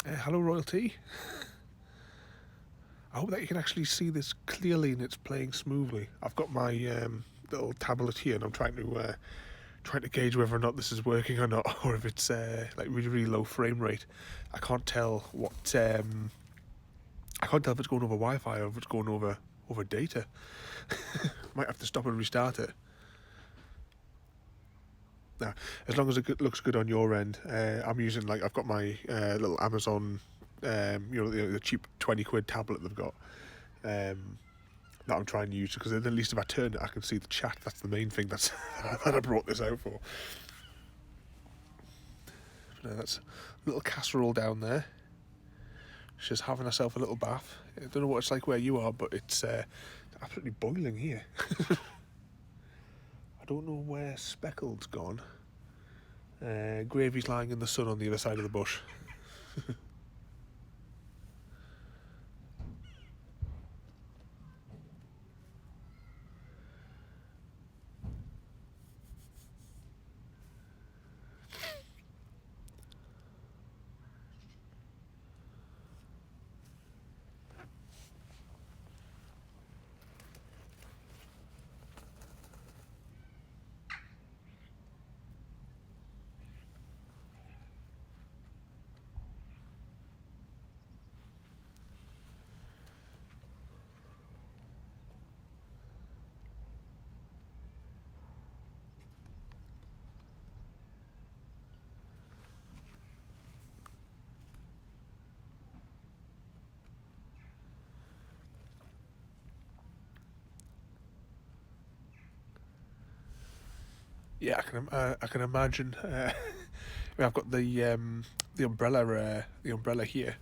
Hello, Royalty. I hope that you can actually see this clearly and it's playing smoothly. I've got my little tablet here, and I'm trying to gauge whether or not this is working or not, or if it's like really low frame rate. I can't tell what I can't tell if it's going over Wi-Fi or if it's going over data. Might have to stop and restart it. Now, as long as it looks good on your end, I'm using I've got my little Amazon, the cheap 20 quid tablet they've got, that I'm trying to use, because at least if I turn it, I can see the chat. That's the main thing that I brought this out for. But no, that's a little casserole down there. She's having herself a little bath. I don't know what it's like where you are, but it's absolutely boiling here. I don't know where Speckled's gone. Gravy's lying in the sun on the other side of the bush. Yeah, I can imagine. I've got the umbrella here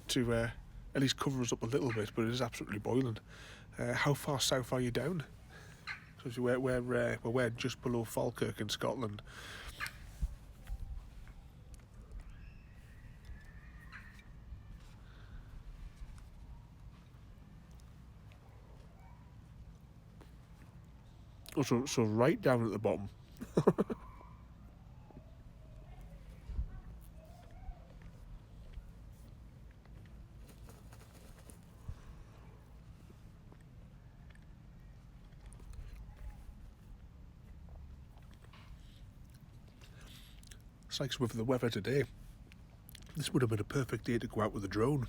to at least cover us up a little bit, but it is absolutely boiling. How far south are you down? So we're just below Falkirk in Scotland. Oh, so right down at the bottom. It's like with the weather today. This would have been a perfect day to go out with a drone.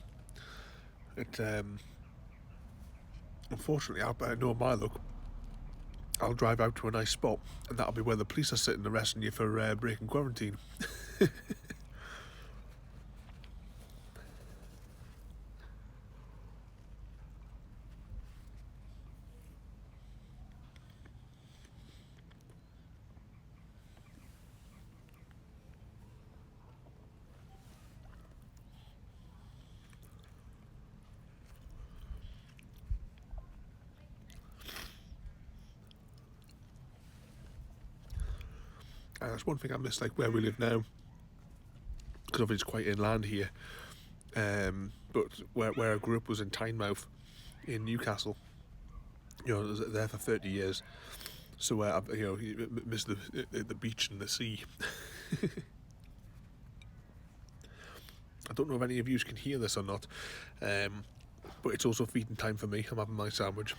It unfortunately, I know my luck. I'll drive out to a nice spot, and that'll be where the police are sitting arresting you for breaking quarantine. That's one thing I miss, like where we live now, because obviously it's quite inland here. But where I grew up was in Tynemouth, in Newcastle. I was there for 30 years, so I miss the beach and the sea. I don't know if any of you can hear this or not, but it's also feeding time for me. I'm having my sandwich.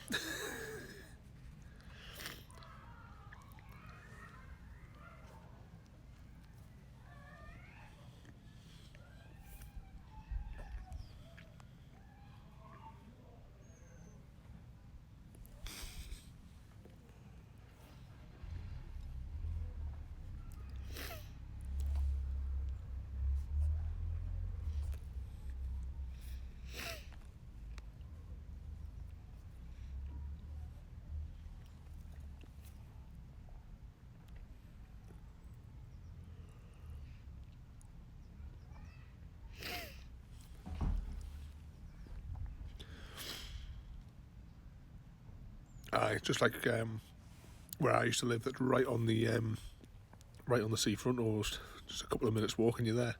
It's just like where I used to live, that's right on the seafront, almost. Just a couple of minutes walk and you're there.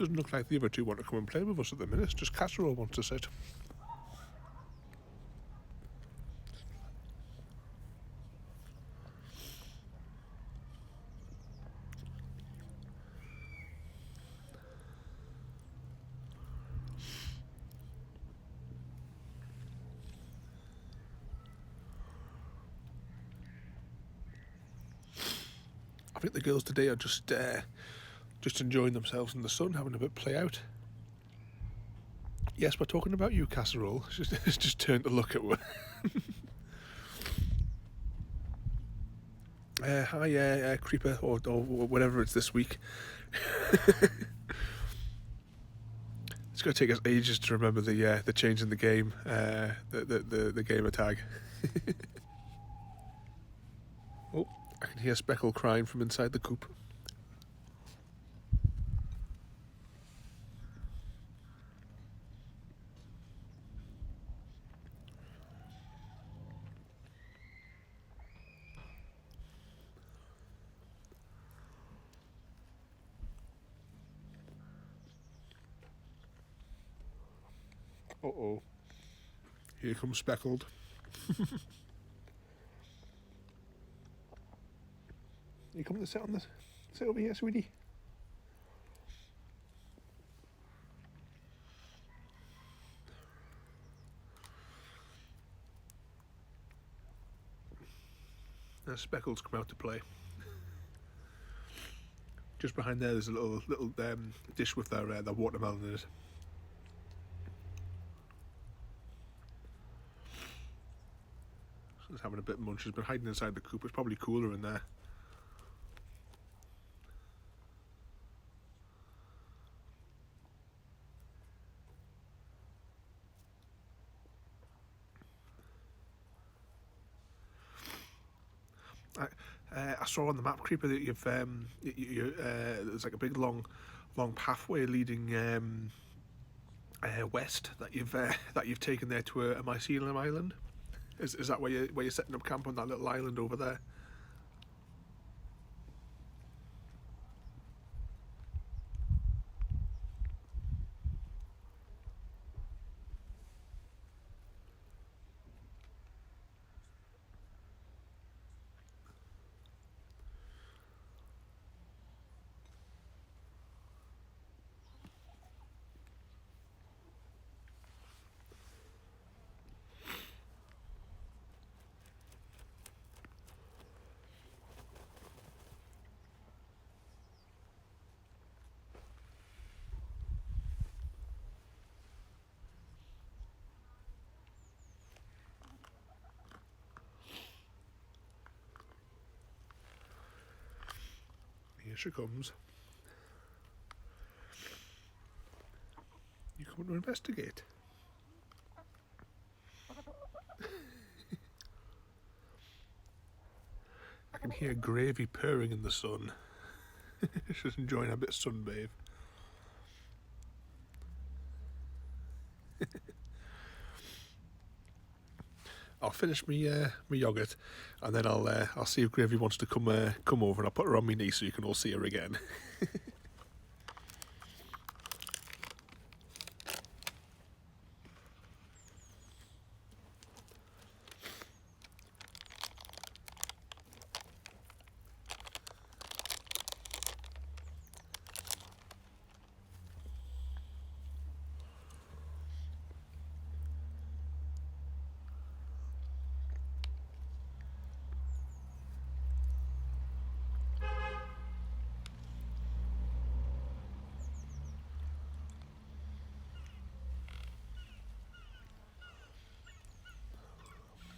Doesn't look like the other two want to come and play with us at the minute. It's just Casserole wants to sit. I think the girls today are just enjoying themselves in the sun, having a bit play out. Yes, we're talking about you, Casserole. It's just turned to look at one. Hi, Creeper, or whatever it's this week. It's going to take us ages to remember the change in the game, the gamer tag. Oh, I can hear Speckle crying from inside the coop. Uh-oh. Here comes Speckled. You come to sit on this? Sit over here, sweetie. Now Speckled's come out to play. Just behind there, there's a little dish with their watermelon in it. She's having a bit of munch. She's been hiding inside the coop. It's probably cooler in there. I saw on the map, Creeper, that you've there's like a big long pathway leading west that you've taken there to a mycelium island. Is that where you're setting up camp on that little island over there? Here she comes. You come to investigate. I can hear Gravy purring in the sun. She's enjoying a bit of sunbathe. I'll finish my yogurt, and then I'll see if Gravy wants to come over, and I'll put her on my knee so you can all see her again.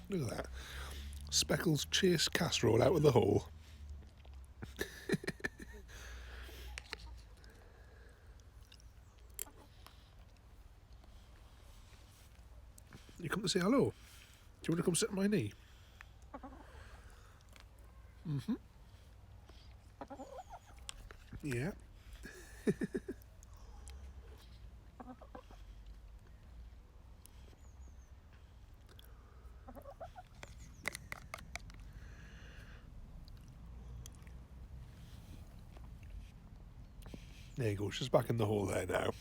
Look at that. Speckles chase Casserole out of the hole. You come to say hello? Do you want to come sit on my knee? Mm-hmm. Yeah. There you go, she's back in the hole there now.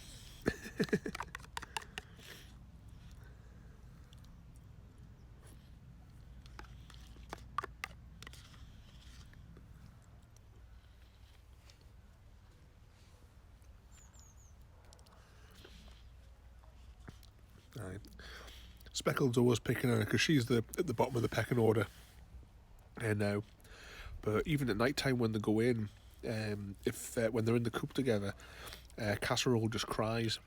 Right. Speckled's always picking on her because she's at the bottom of the pecking order. And now, but even at night time when they go in, if when they're in the coop together, Casserole just cries.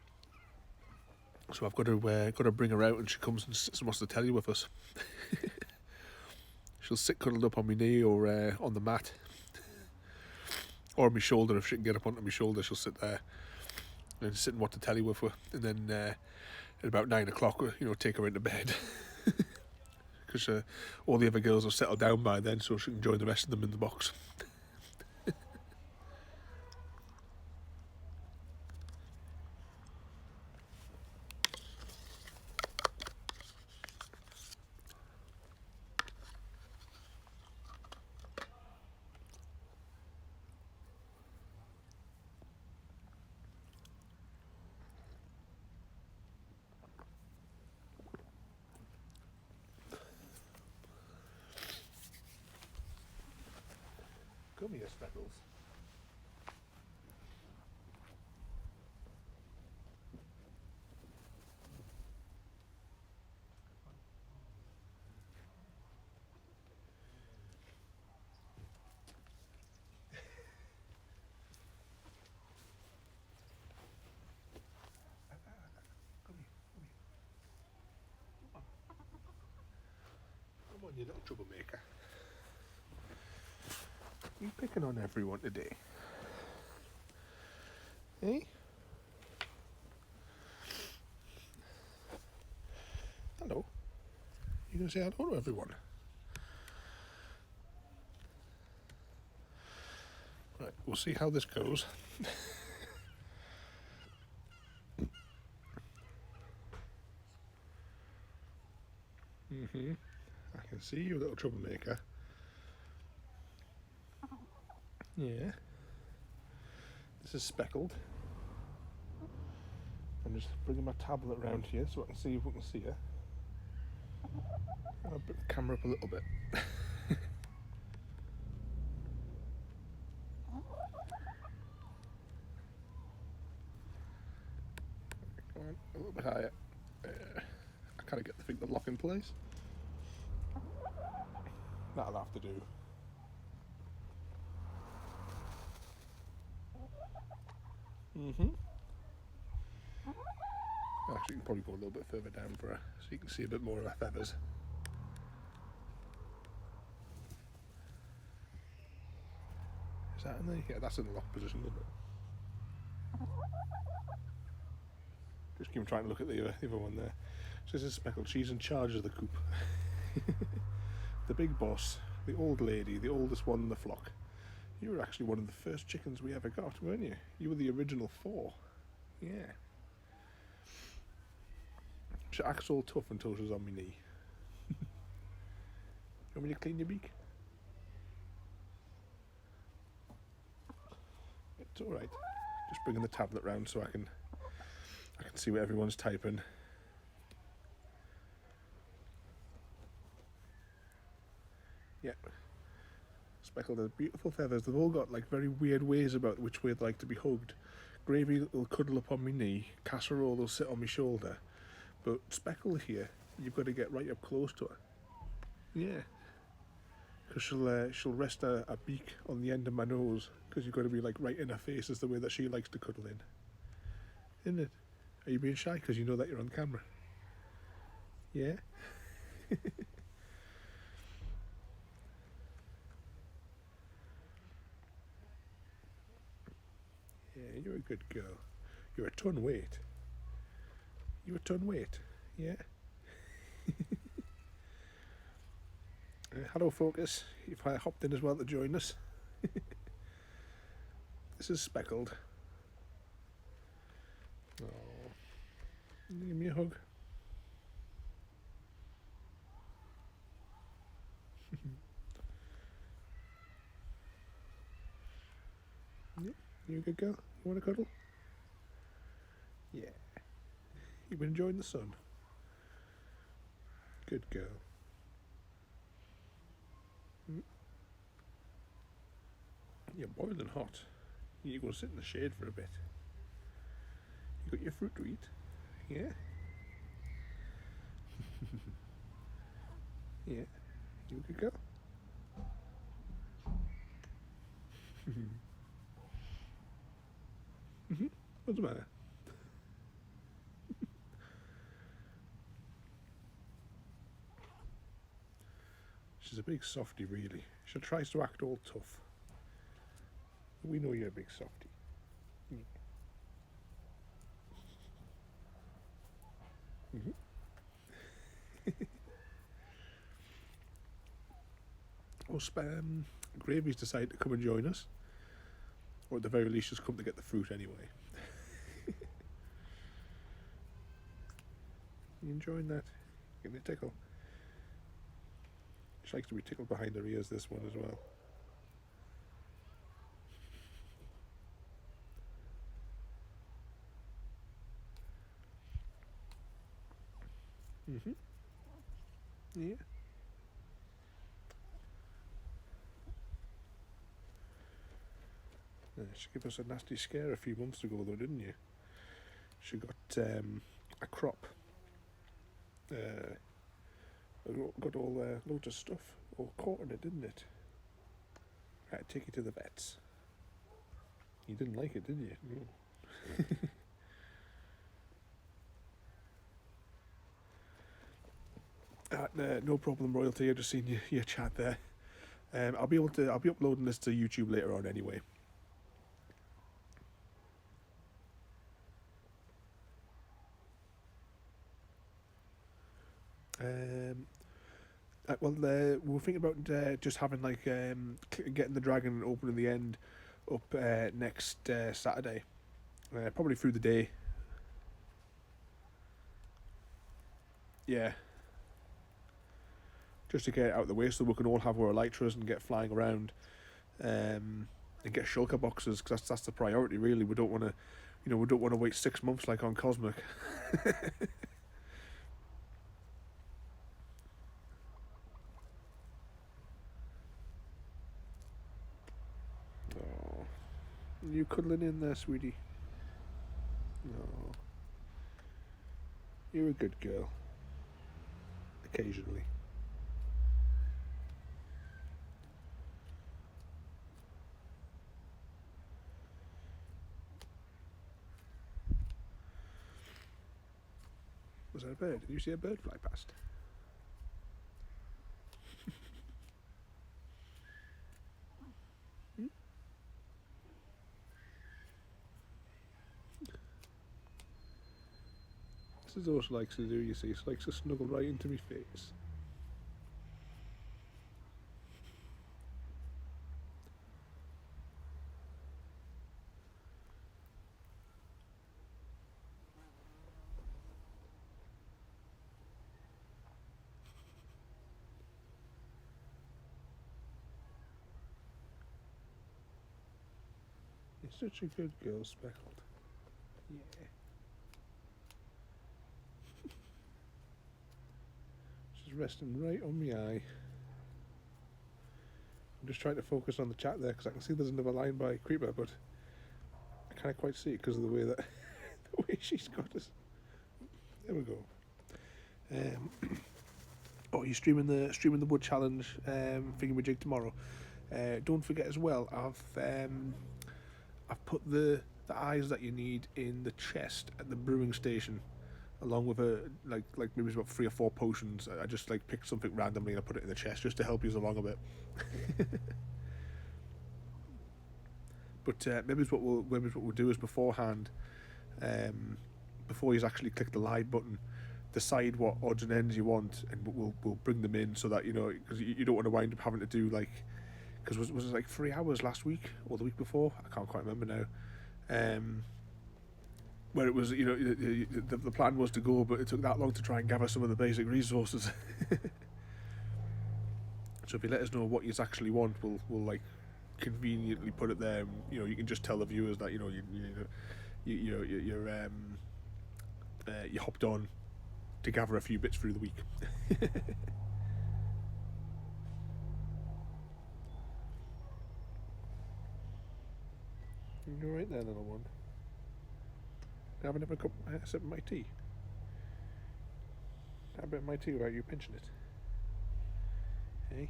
So I've got to bring her out, and she comes and sits and watches the telly with us. She'll sit cuddled up on my knee or on the mat, or on my shoulder. If she can get up onto my shoulder, she'll sit there and sit and watch the telly with her. And then at about 9 o'clock, take her into bed. Because all the other girls have settled down by then, so she can join the rest of them in the box. Come here, Speckles. Come on, you little troublemaker. You picking on everyone today? Eh? Hello. You gonna say hello to everyone? Right, we'll see how this goes. I can see you, little troublemaker. Yeah. This is Speckled. I'm just bringing my tablet around here so I can see if we can see her. I'll put the camera up a little bit. Come on, a little bit higher. I can't get the lock in place. That'll have to do. Actually, you can probably go a little bit further down for her so you can see a bit more of her feathers. Is that in there? Yeah, that's in the lock position, isn't it? Just keep trying to look at the other one there. So this is Speckled. She's in charge of the coop. The big boss, the old lady, the oldest one in the flock. You were actually one of the first chickens we ever got, weren't you? You were the original 4. Yeah. She acts all tough until she's on my knee. You want me to clean your beak? It's alright. Just bringing the tablet round so I can see what everyone's typing. Yep. Speckled has beautiful feathers. They've all got like very weird ways about which way they like to be hugged. Gravy will cuddle up on my knee. Casserole will sit on my shoulder. But Speckled here, you've got to get right up close to her. Yeah. Because she'll rest her beak on the end of my nose. Because you've got to be like right in her face is the way that she likes to cuddle in. Isn't it? Are you being shy because you know that you're on camera? Yeah? Yeah, you're a good girl. You're a ton weight. You're a ton weight. Yeah? Hello, Focus. If I hopped in as well to join us. This is Speckled. Oh, give me a hug. Yeah. You a good girl? You want a cuddle? Yeah. You been enjoying the sun? Good girl. You're boiling hot. You go sit in the shade for a bit. You got your fruit to eat? Yeah? Yeah. You a good girl? What's the matter? She's a big softie, really. She tries to act all tough. We know you're a big softie. Yeah. Gravy's decided to come and join us. Or at the very least, just come to get the fruit anyway. You enjoying that? Getting a tickle? She likes to be tickled behind her ears, this one as well. Yeah. She gave us a nasty scare a few months ago, though, didn't you? She got a crop. Got all loads of stuff all caught in it, didn't it? I had to take you to the vets. You didn't like it, did you? No. No problem, royalty. I've just seen your chat there. I'll be uploading this to YouTube later on anyway. We were thinking about just having getting the dragon and opening the end up next Saturday, probably through the day. Yeah. Just to get it out of the way so we can all have our elytras and get flying around, and get shulker boxes, because that's the priority really. We don't want to wait 6 months like on Cosmic. Oh, you cuddling in there, sweetie? No, you're a good girl. Occasionally. Was that a bird? Did you see a bird fly past? This is what she likes to do, you see. She likes to snuggle right into my face. You're such a good girl, Speckled. Yeah. She's resting right on my eye. I'm just trying to focus on the chat there because I can see there's another line by Creeper, but I can't quite see it because of the way that the way she's got us. There we go. You're streaming the wood challenge thingamajig tomorrow. Don't forget as well, I've put the eyes that you need in the chest at the brewing station, along with maybe about 3 or 4 potions. I just picked something randomly and I put it in the chest just to help you along a bit. But maybe what we'll do is beforehand, before you actually click the live button, decide what odds and ends you want, and we'll bring them in so that because you don't want to wind up having to do because was it 3 hours last week or the week before? I can't quite remember now. Where it was, the plan was to go, but it took that long to try and gather some of the basic resources. So if you let us know what you actually want, we'll conveniently put it there. You know, you can just tell the viewers that you hopped on to gather a few bits through the week. You're right there, little one. Having a sip of my tea. Have a bit of my tea without you pinching it. Hey.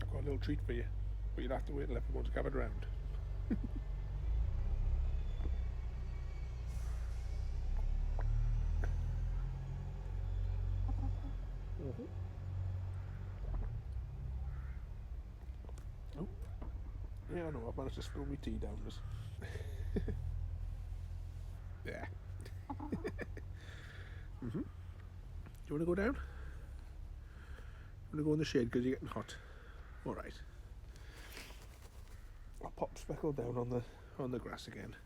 I've got a little treat for you, but you'll have to wait until everyone's gathered around. Oh, yeah, I know. I've managed to spill my tea down this. Yeah. Do you want to go down? You want to go in the shade because you're getting hot? All right. I'll pop Speckle down on the grass again.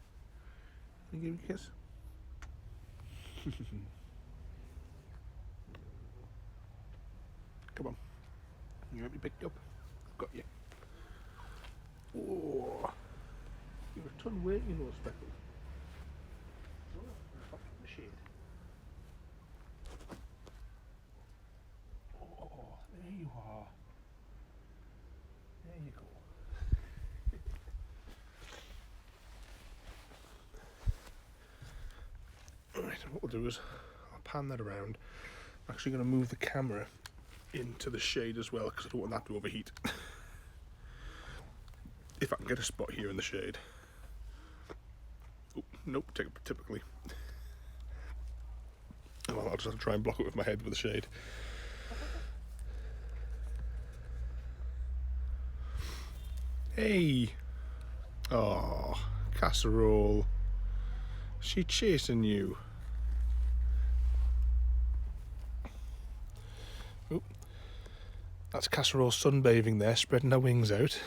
Can you give me a kiss? Come on. You want me picked up? I've got you. Oh, you're a ton weight, you know, Speckle. Pop in the shade. Oh, there you are. There you go. Alright, what we'll do is I'll pan that around. I'm actually going to move the camera into the shade as well because I don't want that to overheat. If I can get a spot here in the shade. Oh, nope, typically. Well, I'll just have to try and block it with my head with the shade. Hey! Oh, Casserole. She chasing you. Oop. That's Casserole sunbathing there, spreading her wings out.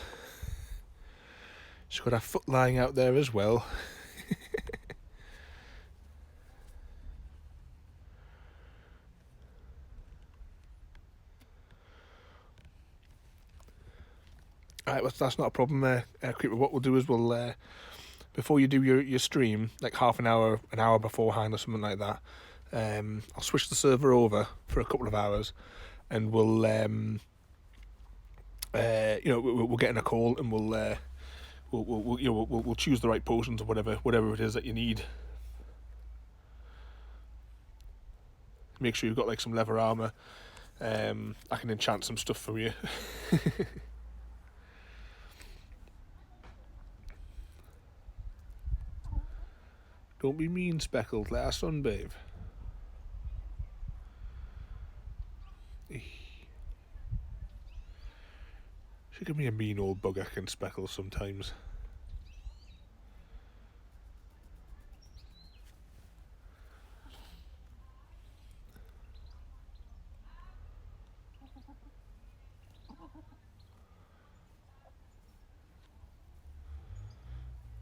She's got her foot lying out there as well. Alright, well, that's not a problem, Creeper. What we'll do is we'll, before you do your stream, like half an hour beforehand or something like that, I'll switch the server over for a couple of hours, and we'll, we'll get in a call and we'll choose the right potions or whatever it is that you need. Make sure you've got like some leather armor. I can enchant some stuff for you. Don't be mean, Speckled. Let us sunbathe. She can be a mean old bugger, can Speckle sometimes.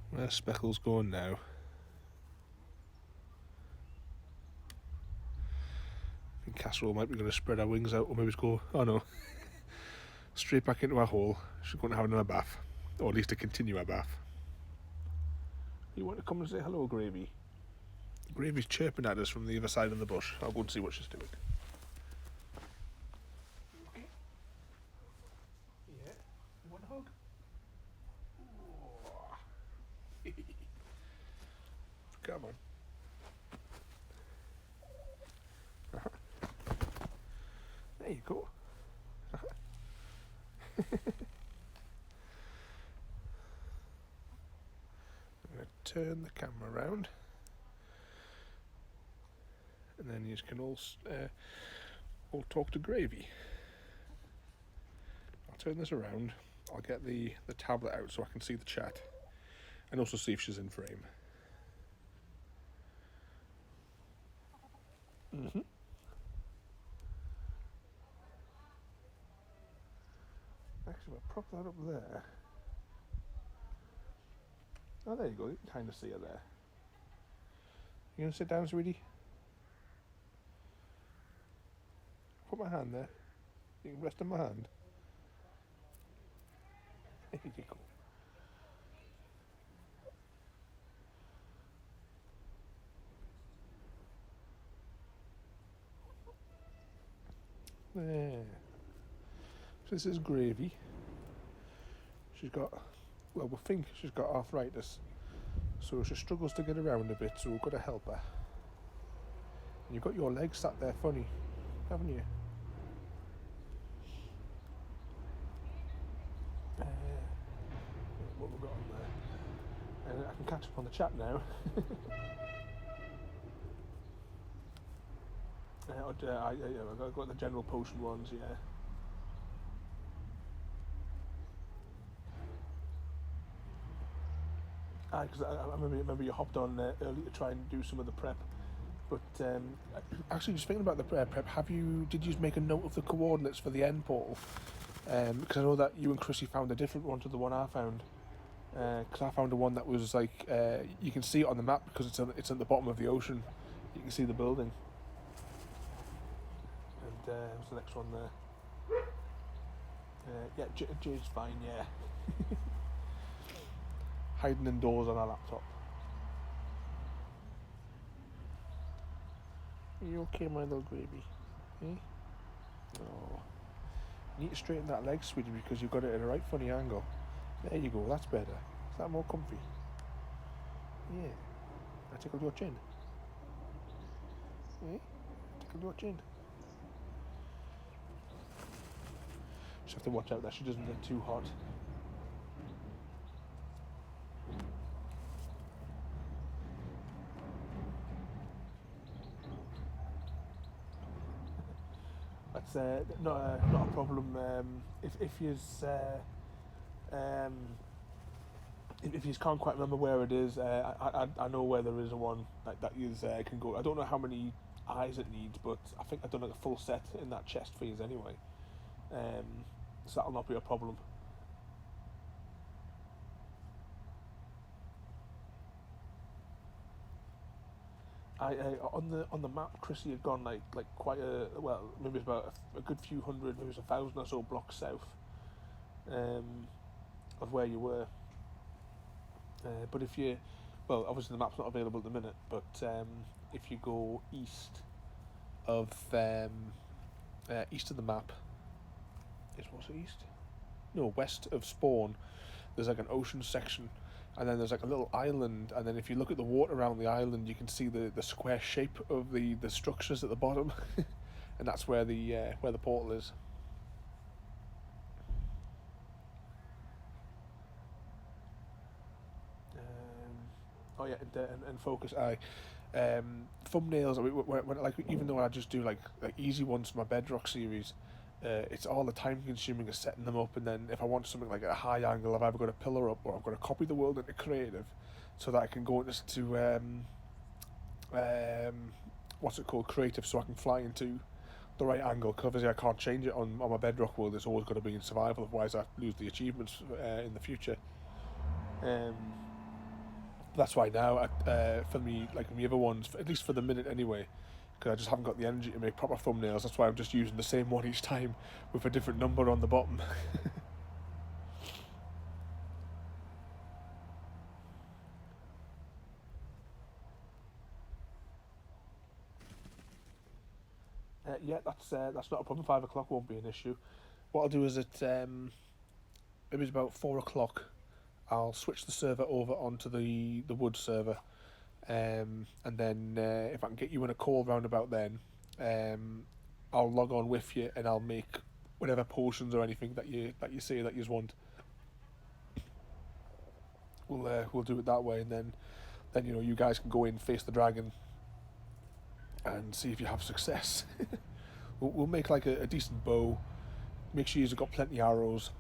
Where's Speckle's going now? I think Casserole might be going to spread her wings out, or maybe go, oh no, straight back into her hole. She's going to have another bath, or at least to continue her bath. You want to come and say hello, Gravy? Gravy's chirping at us from the other side of the bush. I'll go and see what she's doing. Okay. Yeah, you want a hug? Oh. Come on. There you go. I'm going to turn the camera around, and then you can all talk to Gravy. I'll turn this around. I'll get the tablet out so I can see the chat, and also see if she's in frame. Actually, I'll prop that up there. Oh, there you go. You can kind of see her there. You gonna sit down, sweetie? Put my hand there? You can rest on my hand. There you go. There. So this is Gravy. She's got, well, we think she's got arthritis, so she struggles to get around a bit, so we've got to help her. And you've got your legs sat there funny, haven't you? What we've got on there. And I can catch up on the chat now. I've got the general potion ones, yeah. Because I remember you hopped on early to try and do some of the prep. But actually, just thinking about the prep, did you make a note of the coordinates for the end portal? Because I know that you and Chrissy found a different one to the one I found. Because I found a one that was like, you can see it on the map because it's at the bottom of the ocean. You can see the building. And what's the next one there? Yeah, Jay's fine, yeah. Hiding indoors on our laptop. Are you okay, my little baby? Eh? Oh. You need to straighten that leg, sweetie, because you've got it at a right funny angle. There you go, that's better. Is that more comfy? Yeah. I tickled your chin. Eh? Tickled your chin. Just have to watch out that she doesn't get too hot. That's not a problem. If you can't quite remember where it is, I know where there is a one that you can go. I don't know how many eyes it needs, but I think I've done like a full set in that chest phase anyway. So that'll not be a problem. On the map, Chrissy had gone like quite maybe about a good few hundred, maybe it's 1,000 or so blocks south of where you were. But if you, well, obviously the map's not available at the minute, but if you go east of the map, what's it east? No, west of Spawn. There's like an ocean section, and then there's like a little island, and then if you look at the water around the island, you can see the square shape of the structures at the bottom, and that's where the portal is. Oh yeah, and focus. Thumbnails. Like even though I just do like easy ones for my Bedrock series, it's all the time consuming of setting them up, and then if I want something like at a high angle, I've either got a pillar up or I've got to copy the world into creative, so that I can go into what's it called, creative, so I can fly into the right angle. Because obviously I can't change it on my Bedrock world. It's always got to be in survival, otherwise I lose the achievements in the future. That's why now, for me, like the other ones, at least for the minute anyway, because I just haven't got the energy to make proper thumbnails. That's why I'm just using the same one each time with a different number on the bottom. Yeah, that's not a problem. 5 o'clock won't be an issue. What I'll do is maybe it's about 4 o'clock. I'll switch the server over onto the wood server, and then if I can get you in a call round about then, I'll log on with you and I'll make whatever potions or anything that you say that you want. We'll do it that way, and then you guys can go in, face the dragon, and see if you have success. We'll make like a decent bow. Make sure you've got plenty of arrows.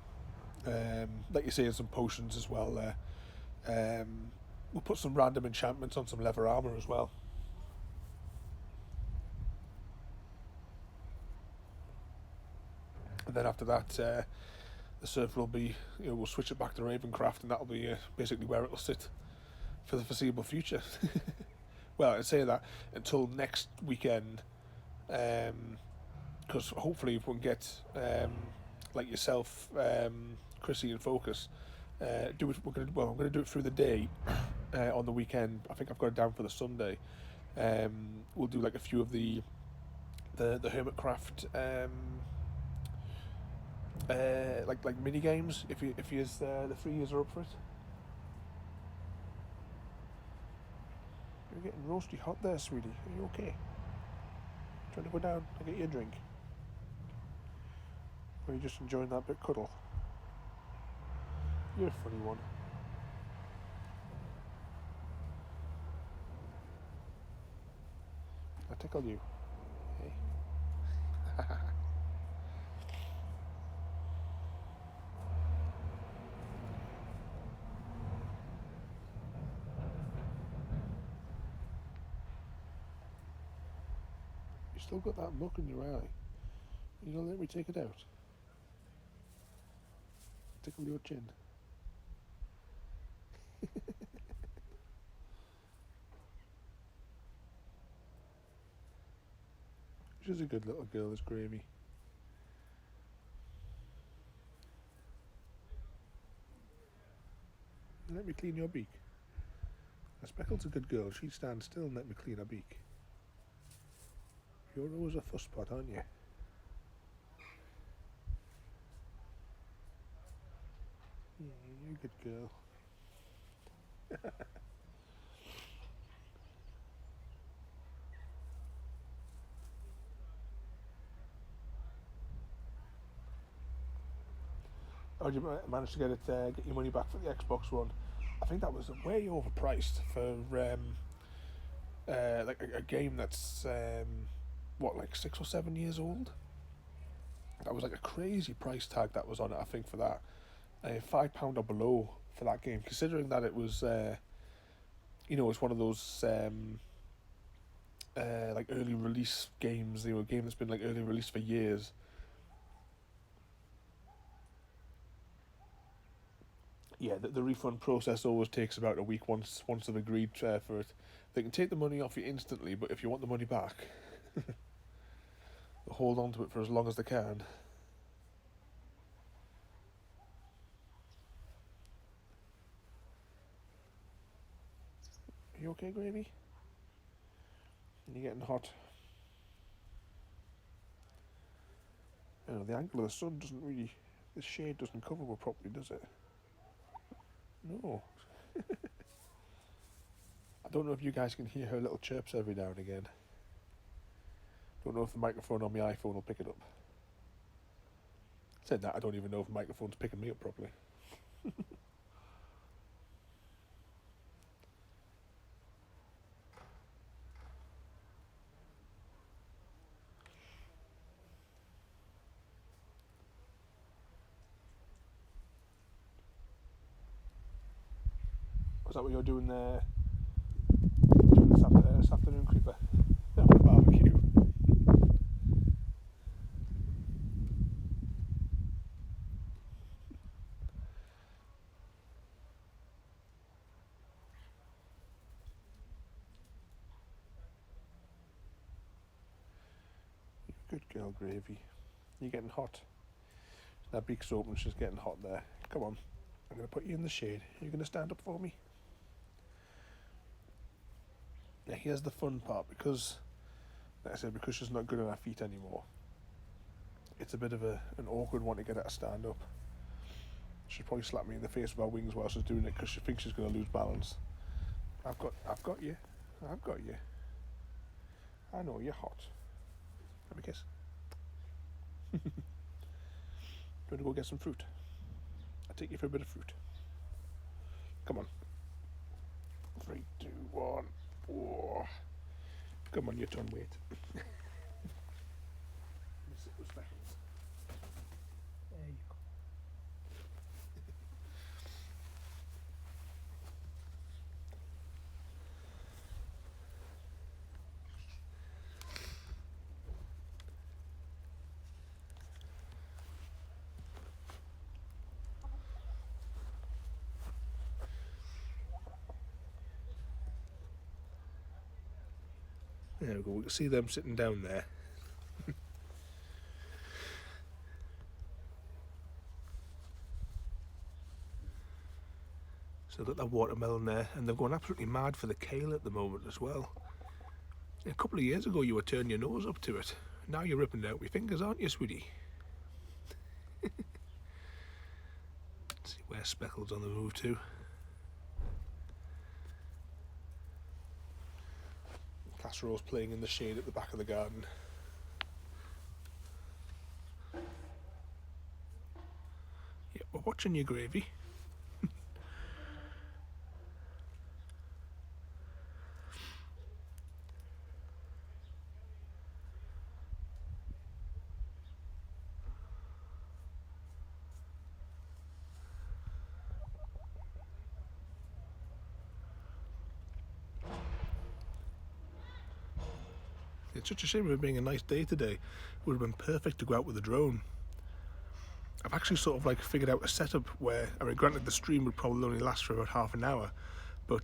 Like you say, and some potions as well there. We'll put some random enchantments on some leather armour as well. And then after that, the server will be, we'll switch it back to Ravencraft, and that'll be basically where it'll sit for the foreseeable future. Well, I'd say that until next weekend, because because hopefully if we can get like yourself, Chrissy, and Focus, do it. I'm gonna do it through the day. On the weekend, I think I've got it down for the Sunday. We'll do like a few of the Hermitcraft like mini games. If the 3 years are up for it. You're getting roasty hot there, sweetie. Are you okay? Trying to go down and get you a drink? Or are you just enjoying that bit cuddle? You're a funny one. I tickle you. Hey. You still got that muck in your eye. You gonna let me take it out? Tickle your chin. She's a good little girl, this Gravy. Let me clean your beak. A Speckle's a good girl. She stands still and let me clean her beak. You're always a fusspot, aren't you? Yeah, you're a good girl. Oh, did you manage to get your money back for the Xbox One? I think that was way overpriced for like a game that's like 6 or 7 years old. That was like a crazy price tag that was on it. I think for that, £5 or below for that game, considering that it was it's one of those like early release games. A game that's been like early release for years. Yeah, the refund process always takes about a week once they've agreed for it. They can take the money off you instantly, but if you want the money back, they'll hold on to it for as long as they can. Are you okay, Gravy? You're getting hot. The angle of the sun doesn't really... The shade doesn't cover it properly, does it? No. I don't know if you guys can hear her little chirps every now and again. Don't know if the microphone on my iPhone will pick it up. Said that, I don't even know if the microphone's picking me up properly. Was that what you're doing there? Doing this afternoon, Creeper? On the barbecue. Good girl, Gravy. You're getting hot. That beak's open, she's getting hot there. Come on. I'm going to put you in the shade. Are you going to stand up for me? Now, here's the fun part, because, like I said, because she's not good on her feet anymore, it's a bit of an awkward one to get her to stand up. She'll probably slap me in the face with her wings while she's doing it, because she thinks she's going to lose balance. I've got you. I've got you. I know, you're hot. Let me kiss. Do you want to go get some fruit? I'll take you for a bit of fruit. Come on. 3, 2, 1. Oh. Come on, your turn, wait. Let me sit with Speckles. There you go. There we go, we can see them sitting down there. So they've got that watermelon there, and they're going absolutely mad for the kale at the moment as well. A couple of years ago you were turning your nose up to it. Now you're ripping it out with your fingers, aren't you, sweetie? Let's see where Speckle's on the move to. Casserole's playing in the shade at the back of the garden. Yeah, we're watching you, Gravy. It's such a shame it being a nice day today. It would have been perfect to go out with a drone. I've actually sort of like figured out a setup where, I mean, granted the stream would probably only last for about half an hour, but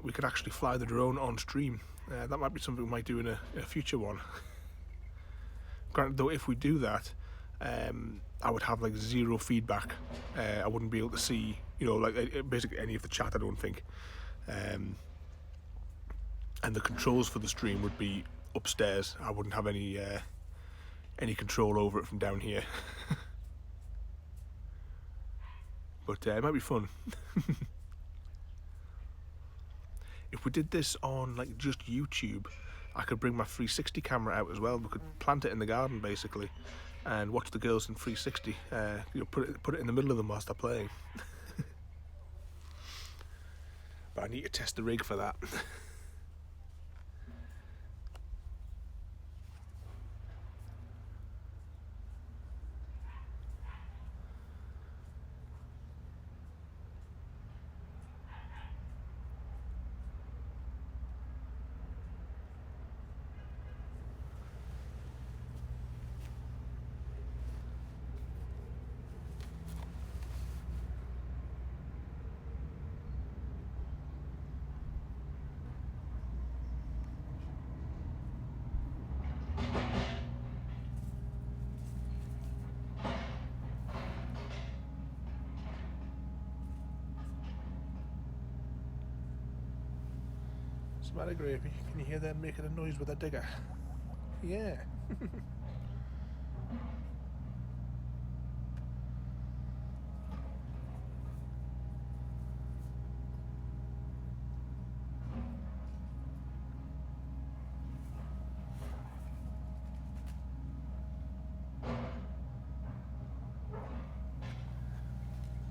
we could actually fly the drone on stream. That might be something we might do in a future one. Granted though, if we do that, I would have like zero feedback. I wouldn't be able to see, you know, like basically any of the chat, I don't think. And the controls for the stream would be upstairs. I wouldn't have any control over it from down here. But it might be fun. If we did this on like just YouTube, I could bring my 360 camera out as well. We could plant it in the garden basically, and watch the girls in 360. You know, put it in the middle of them whilst they're playing. But I need to test the rig for that. What's the matter, Gravy? Can you hear them making a noise with a digger? Yeah.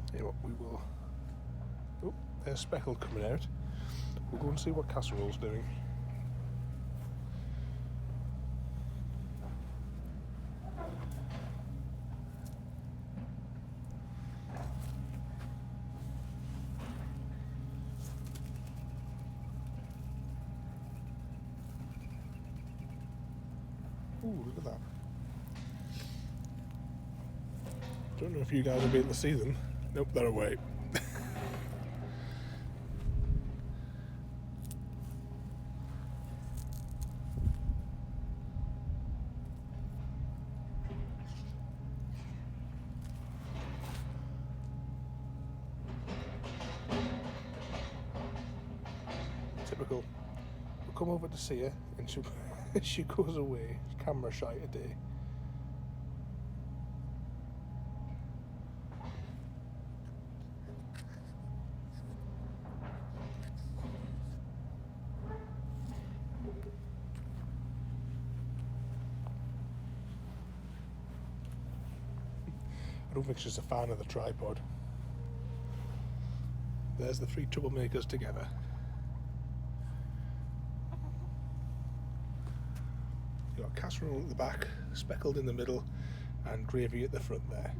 Tell you what, we will. Oh, there's Speckle coming out. We'll go and see what Casserole's doing. Ooh, look at that. Don't know if you guys will be able to see them. Nope, they're away. Typical. We'll come over to see her and she goes away. Camera shy today. I don't think she's a fan of the tripod. There's the three troublemakers together. You got Casserole at the back, Speckled in the middle, and Gravy at the front there.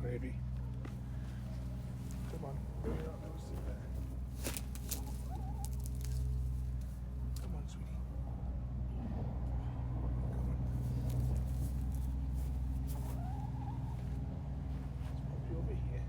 Gravy. Come on. You're not going to sit there. Come on, sweetie. Come on. Let's pop you over here.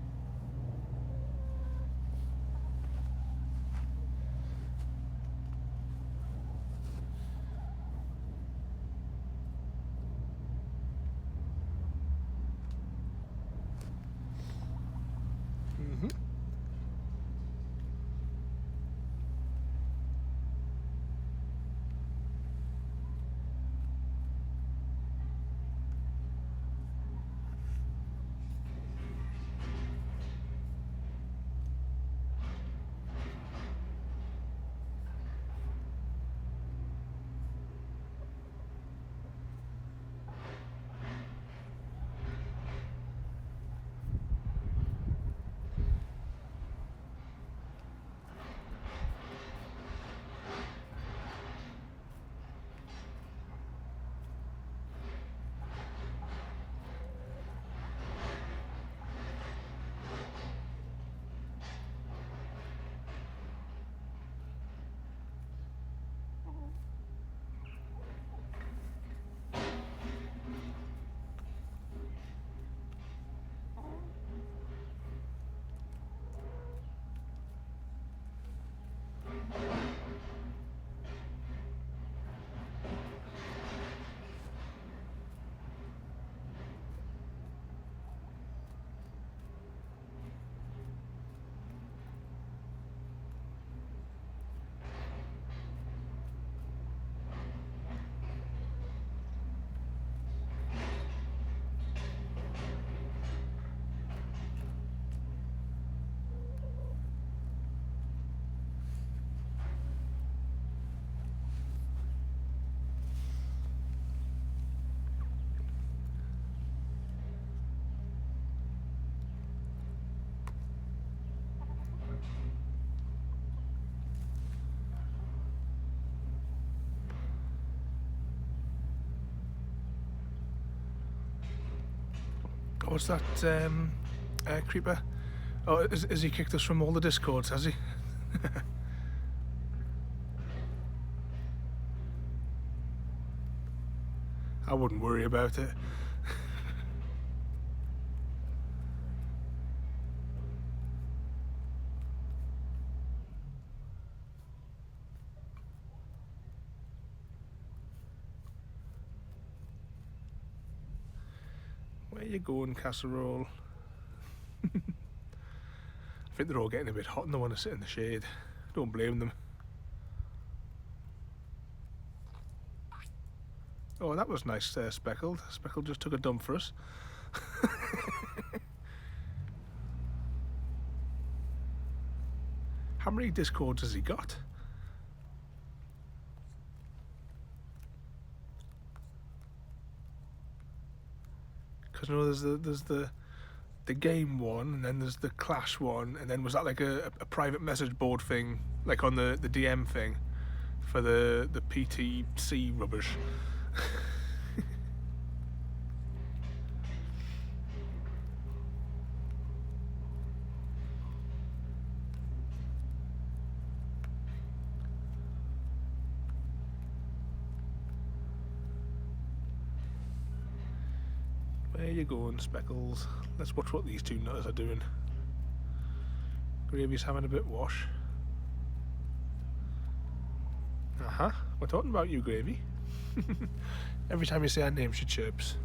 What's that, creeper? Oh, has he kicked us from all the Discords, has he? I wouldn't worry about it. Where you going, casserole? I think they're all getting a bit hot and they want to sit in the shade. Don't blame them. Oh, that was nice, Speckled. Speckled just took a dump for us. How many Discords has he got? Because I know there's the game one, and then there's the Clash one, and then was that like a private message board thing, like on the DM thing, for the PTC rubbish. Where you going, Speckles? Let's watch what these two nutters are doing. Gravy's having a bit wash. We're talking about you, Gravy. Every time you say our name, she chirps.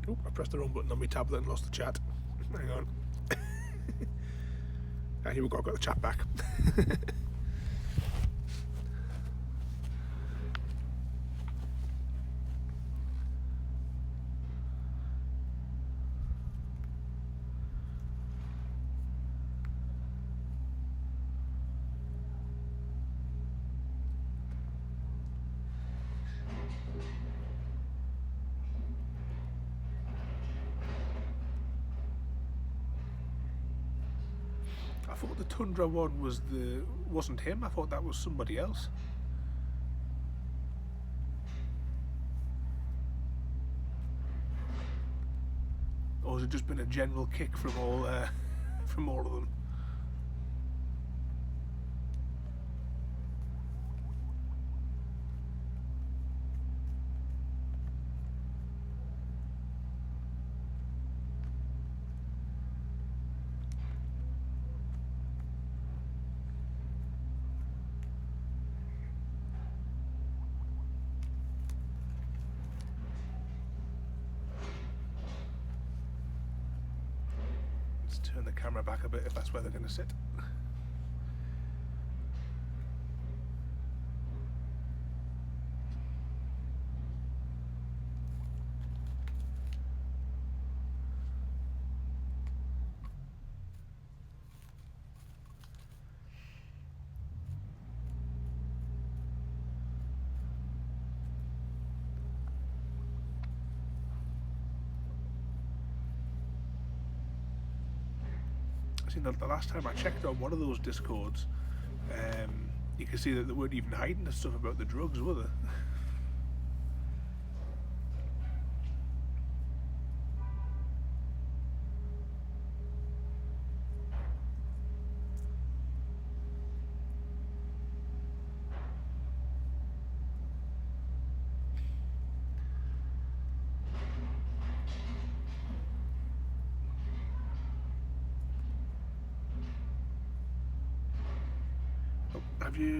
Oh, I pressed the wrong button on my tablet and lost the chat. Hang on. Here we go, I've got the chat back. I thought the Tundra one wasn't him. I thought that was somebody else. or has it just been a general kick from all of them? Let's turn the camera back a bit if that's where they're going to sit. The last time I checked on one of those Discords, you can see that they weren't even hiding the stuff about the drugs, were they?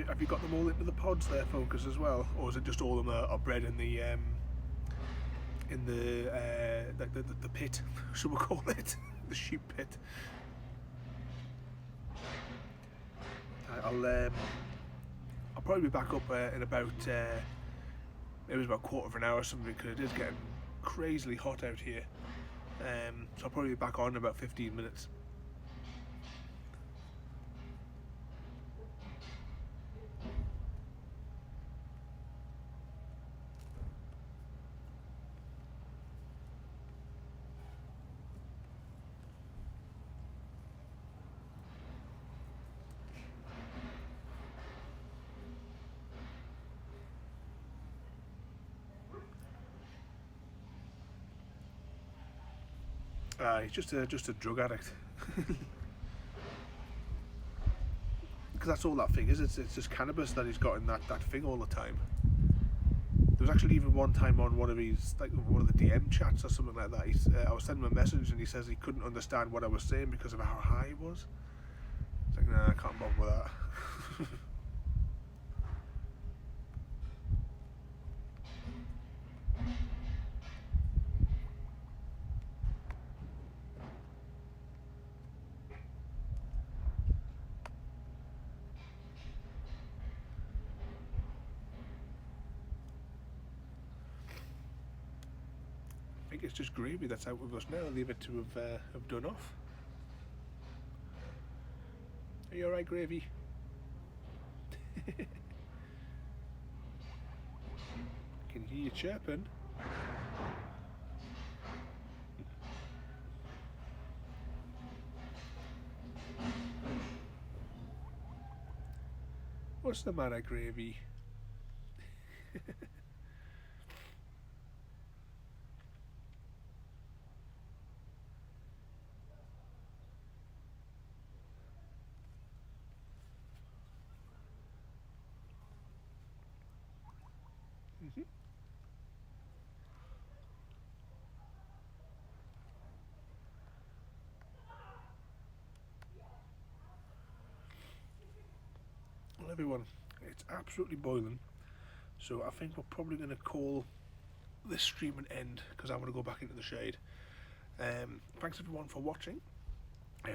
Have you got them all into the pods there, Focus, as well, or is it just all of them are bred in the pit? Should we call it the sheep pit? I'll probably be back up in about maybe about a quarter of an hour or something, because it is getting crazily hot out here. So I'll probably be back on in about 15 minutes. He's just a drug addict. Because that's all that thing is. It's just cannabis that he's got in that thing all the time. There was actually even one time on one of the DM chats or something like that. I was sending him a message and he says he couldn't understand what I was saying because of how high he was. It's like, nah, I can't bother with that. I think it's just Gravy that's out with us now. I'll leave it to have done off. Are you alright, Gravy? Can hear you chirping. What's the matter, Gravy? Well, everyone, it's absolutely boiling, so I think we're probably going to call this stream an end because I'm going to go back into the shade. Thanks everyone for watching.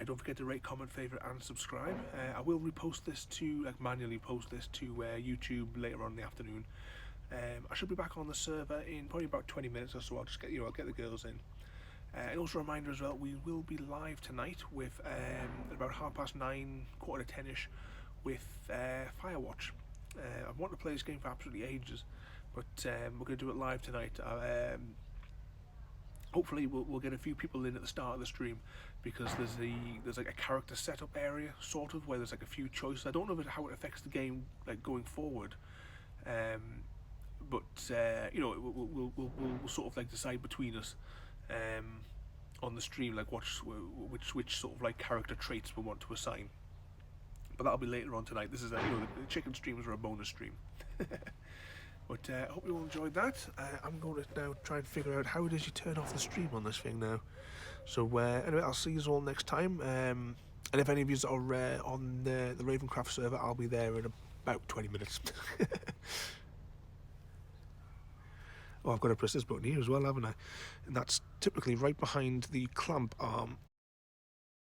Don't forget to rate, comment, favourite and subscribe. I will repost this to, manually post this to YouTube later on in the afternoon. I should be back on the server in probably about 20 minutes or so. I'll just I'll get the girls in. And also a reminder as well, we will be live tonight with about 9:30, quarter to 10ish, with Firewatch. I've wanted to play this game for absolutely ages, but we're going to do it live tonight. Hopefully we'll get a few people in at the start of the stream, because there's like a character setup area sort of where there's like a few choices. I don't know how it affects the game going forward, but we'll sort of decide between us on the stream, like which sort of like character traits we want to assign. But that'll be later on tonight. This is the chicken streams are a bonus stream. But I hope you all enjoyed that. I'm going to now try and figure out how it is you turn off the stream on this thing now. So anyway, I'll see you all next time. And if any of you are on the Ravencraft server, I'll be there in about 20 minutes. Oh, I've got to press this button here as well, haven't I? And that's typically right behind the clamp arm